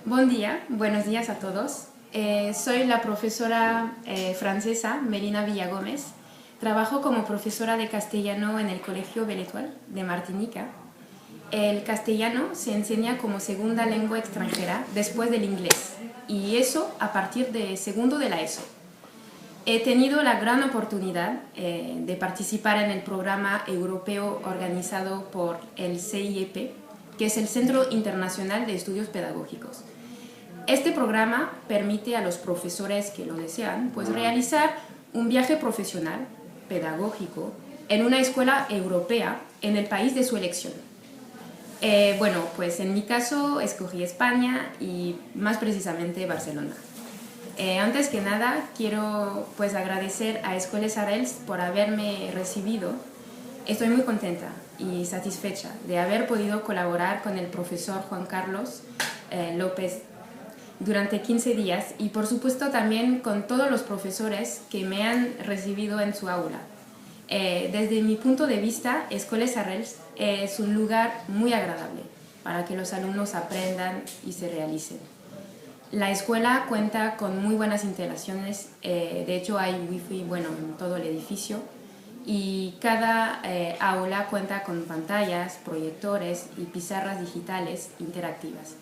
Buen día, buenos días a todos. Soy la profesora francesa Melina Villagómez. Trabajo como profesora de castellano en el Colegio Beletual de Martinica. El castellano se enseña como segunda lengua extranjera después del inglés, y eso a partir de segundo de la ESO. He tenido la gran oportunidad de participar en el programa europeo organizado por el CIEP, que es el Centro Internacional de Estudios Pedagógicos. Este programa permite a los profesores que lo desean realizar un viaje profesional, pedagógico, en una escuela europea en el país de su elección. En mi caso escogí España y más precisamente Barcelona. Antes que nada quiero agradecer a Escoles Arrels por haberme recibido. Estoy muy contenta y satisfecha de haber podido colaborar con el profesor Juan Carlos López durante 15 días y por supuesto también con todos los profesores que me han recibido en su aula. Desde mi punto de vista, Escoles Arrels es un lugar muy agradable para que los alumnos aprendan y se realicen. La escuela cuenta con muy buenas instalaciones, de hecho hay wifi en todo el edificio, y cada aula cuenta con pantallas, proyectores y pizarras digitales interactivas.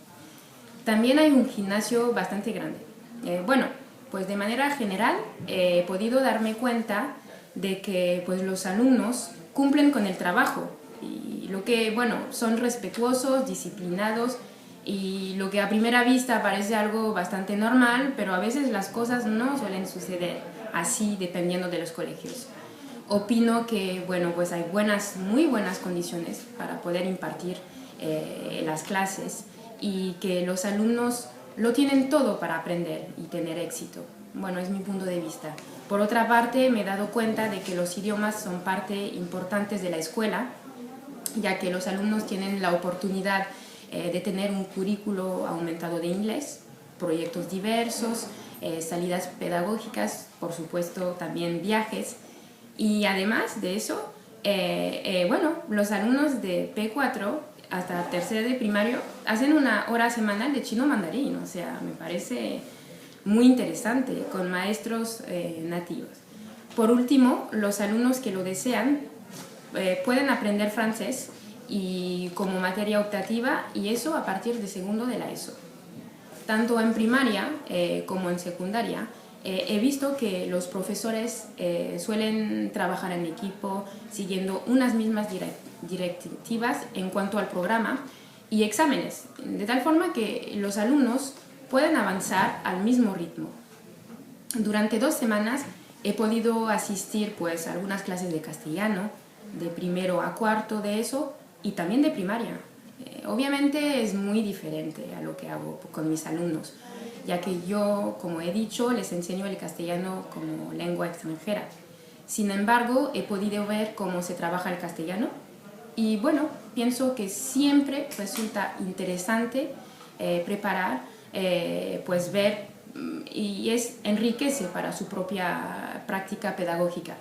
También hay un gimnasio bastante grande. De manera general he podido darme cuenta de que los alumnos cumplen con el trabajo y son respetuosos, disciplinados, y lo que a primera vista parece algo bastante normal, pero a veces las cosas no suelen suceder así dependiendo de los colegios. Opino que hay muy buenas condiciones para poder impartir las clases y que los alumnos lo tienen todo para aprender y tener éxito. Es mi punto de vista. Por otra parte, me he dado cuenta de que los idiomas son parte importante de la escuela, ya que los alumnos tienen la oportunidad de tener un currículo aumentado de inglés, proyectos diversos, salidas pedagógicas, por supuesto también viajes, y además de eso, los alumnos de P4 hasta tercero de primario hacen una hora semanal de chino mandarín, o sea, me parece muy interesante, con maestros nativos. Por último, los alumnos que lo desean pueden aprender francés y como materia optativa, y eso a partir de segundo de la ESO. Tanto en primaria como en secundaria he visto que los profesores suelen trabajar en equipo siguiendo unas mismas directivas en cuanto al programa y exámenes, de tal forma que los alumnos pueden avanzar al mismo ritmo. Durante 2 semanas he podido asistir a algunas clases de castellano, de primero a cuarto de ESO y también de primaria. Obviamente es muy diferente a lo que hago con mis alumnos, ya que yo, como he dicho, les enseño el castellano como lengua extranjera. Sin embargo, he podido ver cómo se trabaja el castellano y pienso que siempre resulta interesante preparar, ver, y enriquece para su propia práctica pedagógica.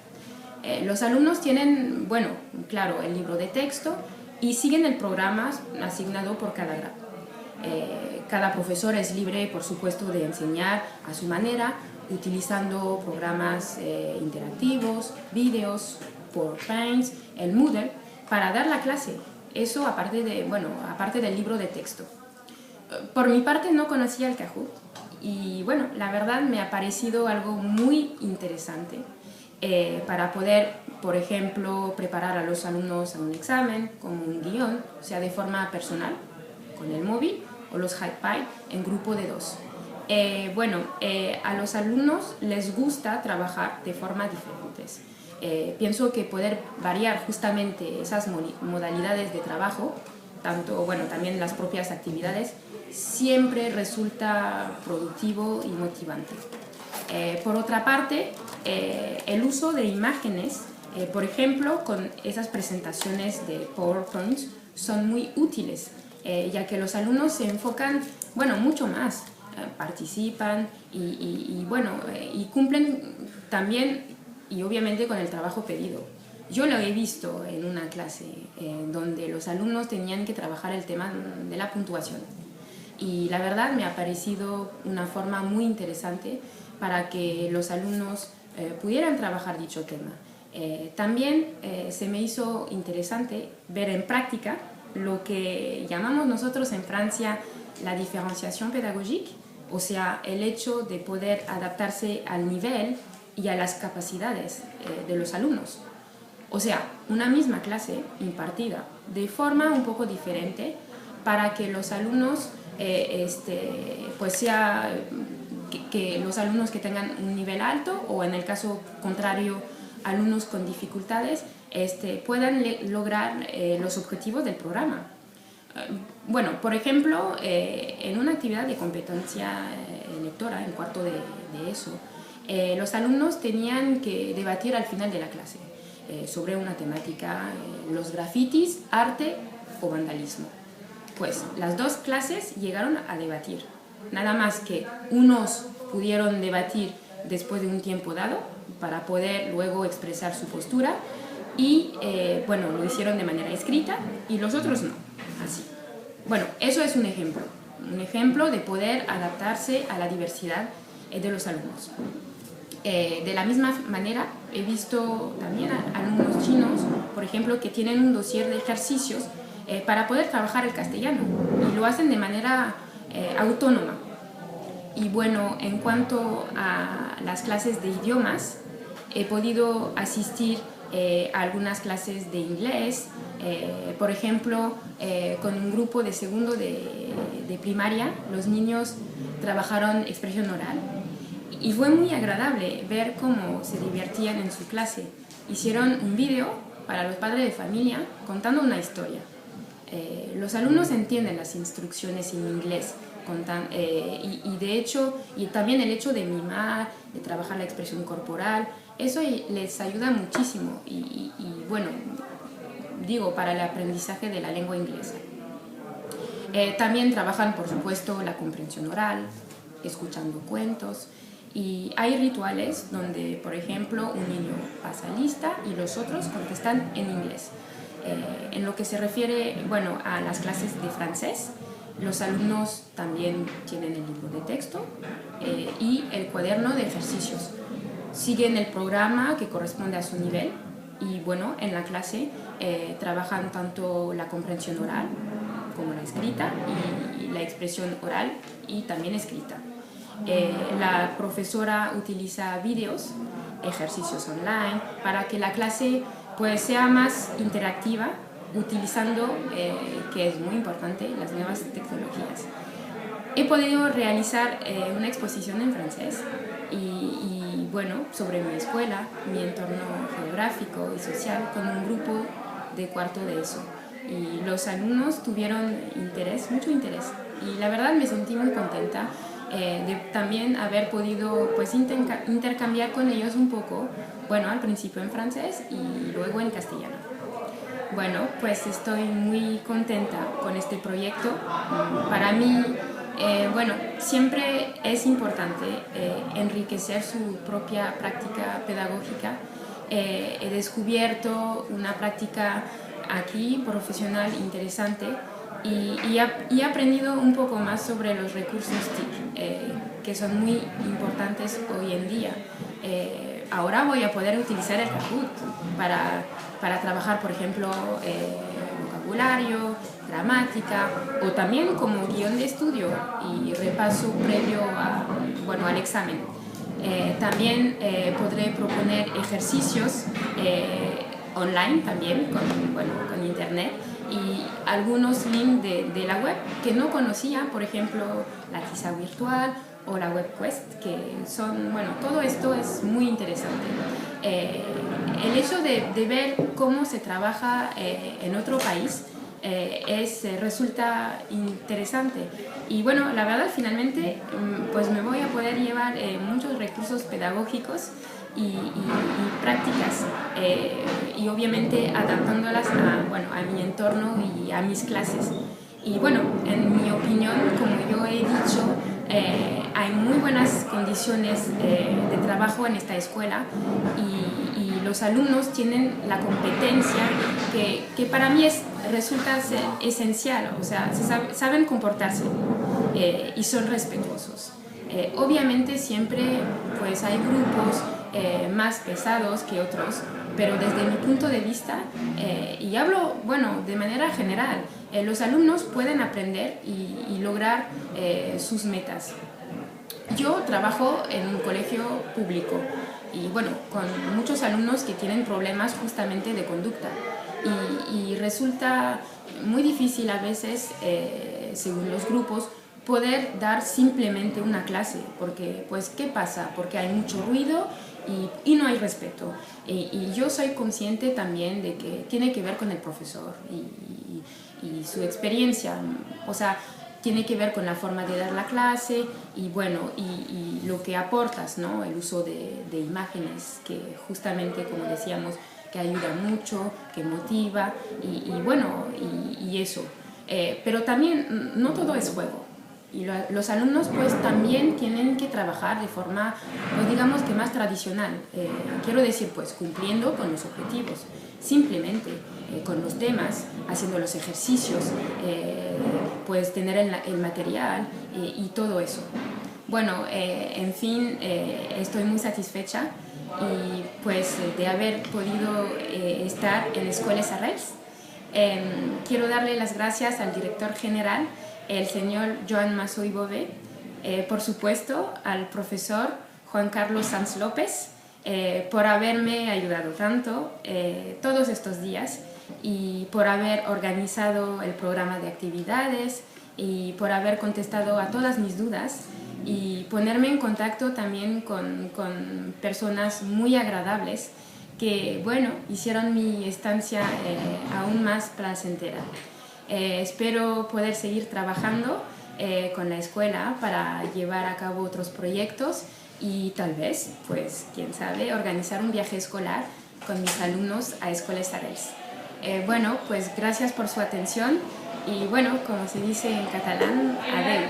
Los alumnos tienen, claro, el libro de texto y siguen el programa asignado por cada grado. Cada profesor es libre, por supuesto, de enseñar a su manera, utilizando programas interactivos, vídeos, PowerPoint, el Moodle, para dar la clase. Eso aparte del libro de texto. Por mi parte no conocía el Kahoot y la verdad me ha parecido algo muy interesante para poder, por ejemplo, preparar a los alumnos a un examen, como un guión, o sea, de forma personal, con el móvil, o los HiPy en grupo de 2. A los alumnos les gusta trabajar de formas diferentes. Pienso que poder variar justamente esas modalidades de trabajo, también las propias actividades, siempre resulta productivo y motivante. Por otra parte, el uso de imágenes, por ejemplo, con esas presentaciones de PowerPoint, son muy útiles, ya que los alumnos se enfocan mucho más, participan y cumplen también y obviamente con el trabajo pedido. Yo lo he visto en una clase donde los alumnos tenían que trabajar el tema de la puntuación y la verdad me ha parecido una forma muy interesante para que los alumnos pudieran trabajar dicho tema. También se me hizo interesante ver en práctica lo que llamamos nosotros en Francia la diferenciación pedagógica, o sea, el hecho de poder adaptarse al nivel y a las capacidades de los alumnos. O sea, una misma clase impartida de forma un poco diferente para que los alumnos, pues sea que los alumnos que tengan un nivel alto o en el caso contrario alumnos con dificultades puedan lograr los objetivos del programa. Bueno, por ejemplo, en una actividad de competencia lectora, en cuarto de ESO, los alumnos tenían que debatir al final de la clase sobre una temática, los grafitis, arte o vandalismo. Pues las dos clases llegaron a debatir, nada más que unos pudieron debatir después de un tiempo dado para poder luego expresar su postura y bueno, lo hicieron de manera escrita y los otros no, así. Bueno, eso es un ejemplo de poder adaptarse a la diversidad de los alumnos. De la misma manera, he visto también a alumnos chinos, por ejemplo, que tienen un dossier de ejercicios para poder trabajar el castellano y lo hacen de manera autónoma. Y bueno, en cuanto a las clases de idiomas, he podido asistir a algunas clases de inglés, por ejemplo, con un grupo de segundo de primaria, los niños trabajaron expresión oral y fue muy agradable ver cómo se divertían en su clase. Hicieron un vídeo para los padres de familia contando una historia. Los alumnos entienden las instrucciones en inglés y de hecho, y también el hecho de mimar, de trabajar la expresión corporal, eso les ayuda muchísimo y bueno, digo, para el aprendizaje de la lengua inglesa. También trabajan, por supuesto, la comprensión oral, escuchando cuentos, y hay rituales donde, por ejemplo, un niño pasa lista y los otros contestan en inglés. En lo que se refiere, bueno, a las clases de francés, los alumnos también tienen el libro de texto y el cuaderno de ejercicios. Siguen el programa que corresponde a su nivel y bueno, en la clase trabajan tanto la comprensión oral como la escrita y la expresión oral y también escrita. La profesora utiliza vídeos, ejercicios online, para que la clase pues, sea más interactiva, utilizando, que es muy importante, las nuevas tecnologías. He podido realizar una exposición en francés y bueno, sobre mi escuela, mi entorno geográfico y social, con un grupo de cuarto de ESO. Y los alumnos tuvieron mucho interés, y la verdad me sentí muy contenta de también haber podido pues, intercambiar con ellos un poco, bueno, al principio en francés y luego en castellano. Bueno, pues estoy muy contenta con este proyecto. Para mí, bueno, siempre es importante enriquecer su propia práctica pedagógica. He descubierto una práctica aquí profesional interesante y he aprendido un poco más sobre los recursos TIC, que son muy importantes hoy en día. Ahora voy a poder utilizar el Kahoot para trabajar, por ejemplo, vocabulario, gramática, o también como guión de estudio y repaso previo al examen. También podré proponer ejercicios online también, con internet, y algunos links de la web que no conocía, por ejemplo, la tiza virtual o la WebQuest, que son, bueno, todo esto es muy interesante. El hecho de ver cómo se trabaja en otro país resulta interesante. Y bueno, la verdad, finalmente, pues me voy a poder llevar muchos recursos pedagógicos y prácticas, y obviamente adaptándolas a mi entorno y a mis clases. Y bueno, en mi opinión, como yo he dicho, hay muy buenas condiciones de trabajo en esta escuela y los alumnos tienen la competencia que para mí resulta ser esencial, o sea, saben comportarse y son respetuosos. Obviamente siempre pues, hay grupos más pesados que otros, pero desde mi punto de vista, y hablo bueno, de manera general, los alumnos pueden aprender y lograr sus metas. Yo trabajo en un colegio público y bueno, con muchos alumnos que tienen problemas justamente de conducta y resulta muy difícil a veces, según los grupos, poder dar simplemente una clase, porque pues ¿qué pasa? Porque hay mucho ruido y no hay respeto. Y yo soy consciente también de que tiene que ver con el profesor y su experiencia, o sea, tiene que ver con la forma de dar la clase y bueno, y lo que aportas, ¿no? El uso de imágenes que justamente, como decíamos, que ayuda mucho, que motiva y bueno, y eso. Pero también no todo es juego. Y los alumnos pues también tienen que trabajar de forma, pues, digamos que más tradicional. Quiero decir, pues cumpliendo con los objetivos, simplemente con los temas, haciendo los ejercicios, pues tener el material y todo eso. Bueno, en fin, estoy muy satisfecha y pues de haber podido estar en Escoles Arrels. Quiero darle las gracias al director general, el señor Joan Masó y Bové, por supuesto al profesor Juan Carlos Sanz López, por haberme ayudado tanto todos estos días y por haber organizado el programa de actividades y por haber contestado a todas mis dudas y ponerme en contacto también con personas muy agradables que, bueno, hicieron mi estancia aún más placentera. Espero poder seguir trabajando con la escuela para llevar a cabo otros proyectos y tal vez, pues, quién sabe, organizar un viaje escolar con mis alumnos a Escoles Arrels. Bueno, pues gracias por su atención y bueno, como se dice en catalán, adeu.